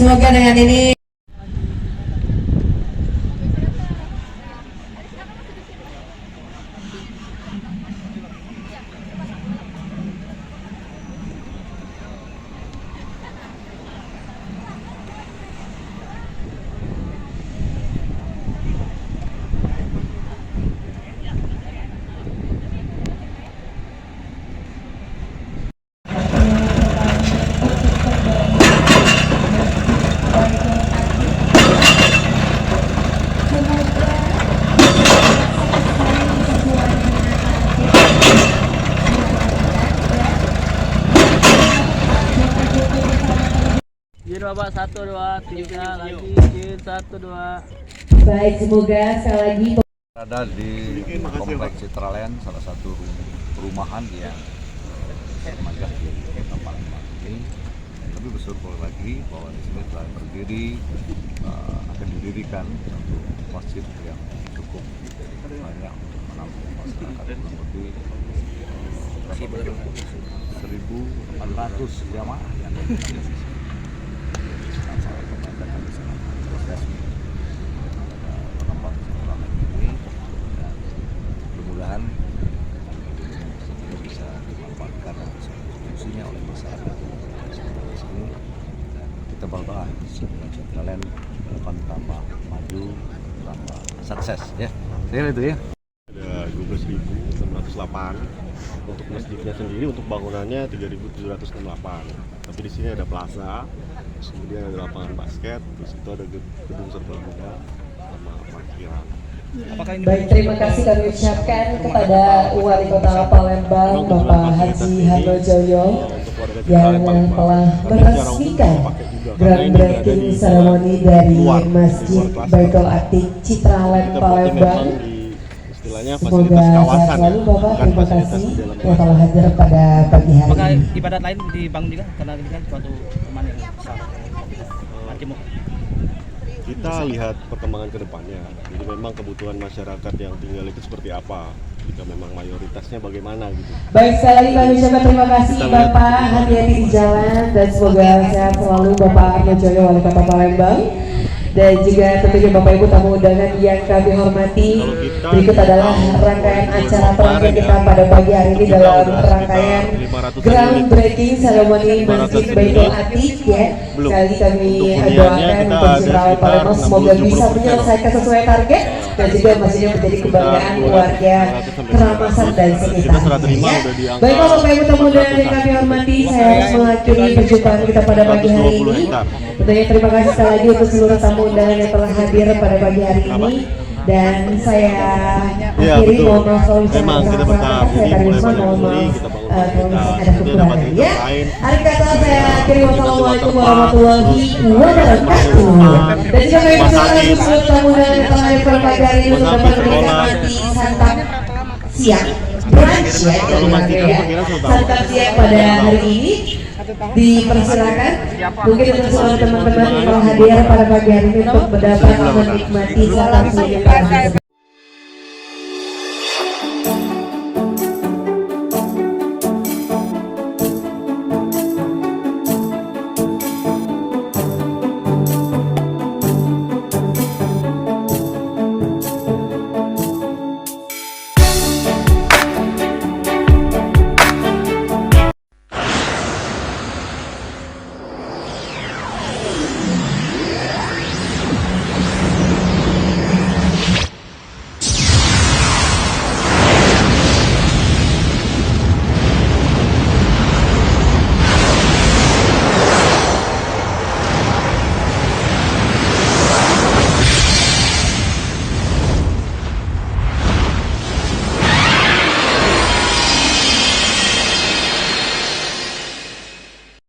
Semoga dengan ini Bapak 1 2 tunjuknya lagi 1 2. baik, semoga sekali lagi Berada di kompleks Citraland, salah satu perumahan yang megah di Kota Palembang ini. Dan lebih bersyukur lagi bahwa di sini telah akan didirikan satu masjid yang cukup banyak menampung masyarakat, kurang lebih 1.400 jamaah yang ada di sini. Mudah-mudahan ini bisa dimanfaatkan fungsinya oleh masyarakat di sini, dan kita berdoa semoga Citraland akan tambah maju, tambah sukses ya. Itu ya. Ada 12.608 untuk masjidnya sendiri, untuk bangunannya 3.768. Tapi di sini ada plaza, kemudian ada lapangan basket, terus itu ada gedung serbaguna sama parkiran. baik, terima kasih kami ucapkan kepada Wali Kota Palembang Bapak Haji Harnojoyo yang telah meresmikan groundbreaking ceremony dari Masjid Baitul Atiq Citraland Palembang. Semoga sehat selalu Bapak, terima kasih yang telah hadir pada pagi hari Apakah ini. ibadat lain dibangun juga karena ini kan suatu rumah yang besar? Kita lihat perkembangan ke depannya. Jadi memang kebutuhan masyarakat yang tinggal itu seperti apa. Jika memang mayoritasnya bagaimana gitu. Baik, sekali lagi kami ucapkan terima kasih Bapak, hati-hati di jalan dan semoga sehat selalu Bapak Harnojoyo Wali Kota Palembang. Dan juga tentunya Bapak Ibu tamu undangan yang kami hormati, berikut adalah rangkaian acara terakhir kita pada pagi hari ini dalam rangkaian groundbreaking ceremony Masjid Baitul Atiq ya. Sekali kami doakan untuk Citraland Palembang semoga bisa menyelesaikan sesuai target dan juga masjidnya menjadi kebanggaan warga Keramasan dan sekitarnya. Baiklah Bapak Ibu tamu undangan yang kami hormati, saya harus mengakhiri perjumpaan kita pada pagi hari ini. Tentunya terima kasih sekali lagi untuk seluruh tamu undangan yang telah hadir pada pagi hari ini, dan saya akhiri mohon maaf kalau misalnya saya Karisma mohon maaf kalau misalnya ada kekurangan ya. Akhir kata saya akhiri, wassalamualaikum warahmatullahi wabarakatuh. Dan juga kami persilakan untuk seluruh tamu undangan yang telah hadir pada pagi hari ini untuk dapat menikmati santap siang brunch ya, santap siang pada hari ini. Dipersilakan mungkin untuk seluruh teman-teman yang telah hadir pada pagi hari ini untuk dapat menikmati santap siang.